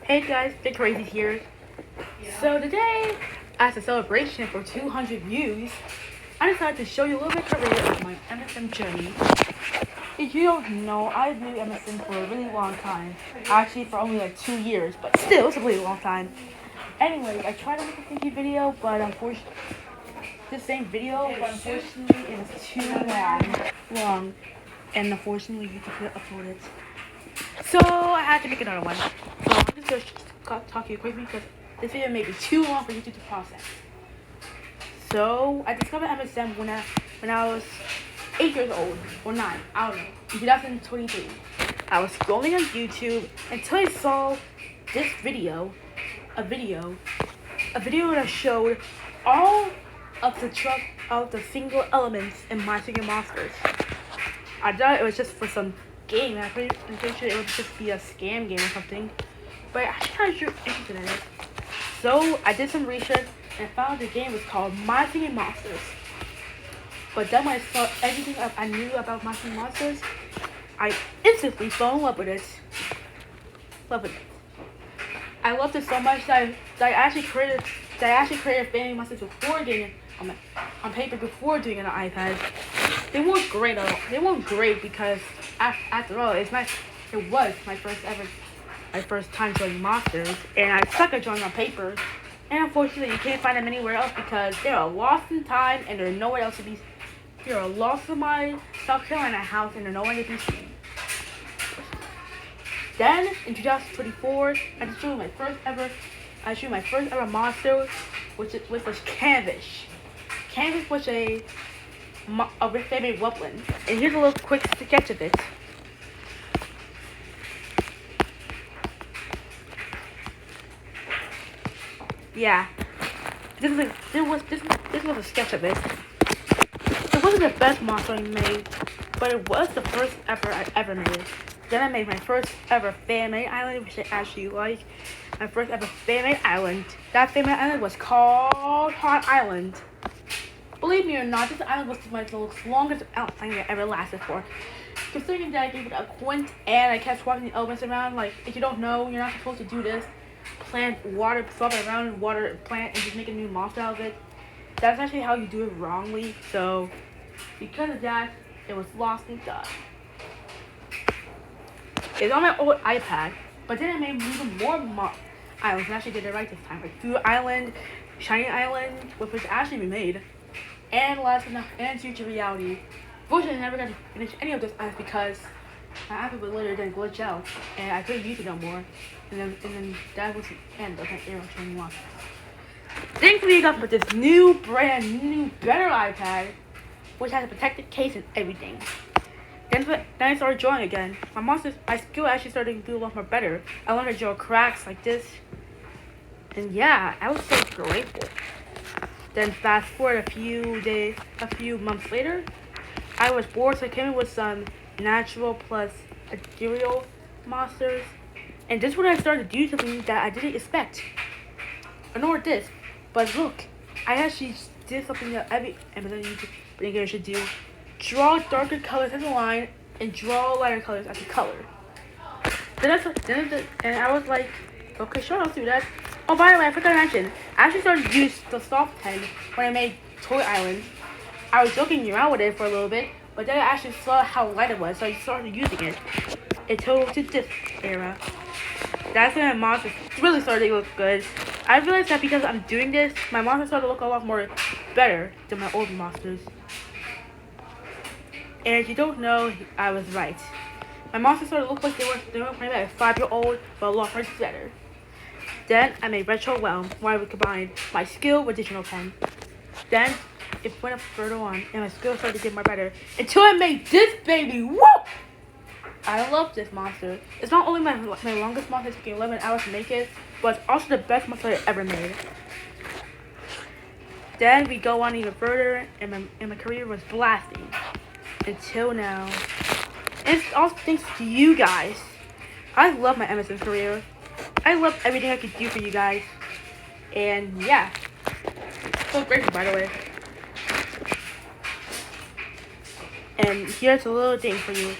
Hey guys, the Crazy here. So today, as a celebration for 200 views, I decided to show you a little bit of my MSM journey. If you don't know, I've been MSM for a really long time. Actually, for only like 2 years, but still, it's a really long time. Anyway, I tried to make a thank you video, but unfortunately, the same video, but unfortunately, it was too long, and unfortunately, you couldn't upload it. So I had to make another one. So I'm just gonna talk to you quickly because this video may be too long for YouTube to process. So I discovered MSM when I was 8 years old or 9, I don't know, in 2023. I was scrolling on YouTube until I saw this video, a video that showed all of the single elements in My Singing Monsters. I thought it was just for some game. I'm pretty sure it would just be a scam game or something. But I actually kind of interested in it. So I did some research and found the game was called My Singing Monsters. But then when I saw everything I knew about My Singing Monsters, I instantly fell in love with it. I loved it so much that I actually created Family Monsters before getting it on paper before doing it on iPad. They weren't great at all. They weren't great because after all, it was my first time drawing monsters, and I suck at drawing on paper. And unfortunately, you can't find them anywhere else because they are lost in time and there's nowhere else to be. They are lost in my South Carolina house and they're nowhere to be seen. Then in 2024, I drew my first ever monster, which was Canvas. Canvas was a favorite woodland, and here's a little quick sketch of it. Yeah, this was a sketch of it. It wasn't the best monster I made, but it was the first I ever made. Then I made my first ever fan-made island, which I actually like. My first ever fan-made island. That fan-made island was called Hot Island. Believe me or not, this island was the longest outline I ever lasted for. Considering that I gave it a quint and I kept swapping the elements around, like, if you don't know, you're not supposed to do this. Swap it around, water a plant, and just make a new monster out of it. That's actually how you do it wrongly, so because of that, it was lost and done. It's on my old iPad, but then I made even more islands, and actually did it right this time. Like Food Island, Shiny Island, which was actually remade. And last but not and Future Reality. Fortunately, I never got to finish any of those islands because my iPad was literally then glitch out and I couldn't use it no more. And then that was the end of that era of 21. Thankfully, I got this brand new, better iPad, which has a protected case and everything. Then I started drawing again. My skill actually started to do a lot more better. I learned to draw cracks like this. And yeah, I was so grateful. Then fast forward a few months later, I was bored, so I came in with some natural plus ethereal monsters. And this is when I started to do something that I didn't expect. I know what this, but look, I actually did something that every Amazon YouTuber should do. Draw darker colors as a line and draw lighter colors as a color. And I was like, okay, sure, I'll do that. Oh, by the way, I forgot to mention, I actually started to use the soft pen when I made Toy Island. I was joking around with it for a little bit, but then I actually saw how light it was, so I started using it until to this era. That's when my monsters really started to look good. I realized that because I'm doing this, my monsters started to look a lot more better than my old monsters. And if you don't know, I was right. My monsters started to look like they were playing like a 5-year-old, but a lot more better. Then I made Retro Realm, where I would combine my skill with digital pen. Then it went up further on, and my skill started to get more better, until I made this baby. Woo! I love this monster. It's not only my longest monster, it took 11 hours to make it, but it's also the best monster I ever made. Then we go on even further, and my career was blasting. Until now. And it's all thanks to you guys. I love my MSM career. I love everything I could do for you guys. And yeah. So grateful, by the way. And here's a little thing for you.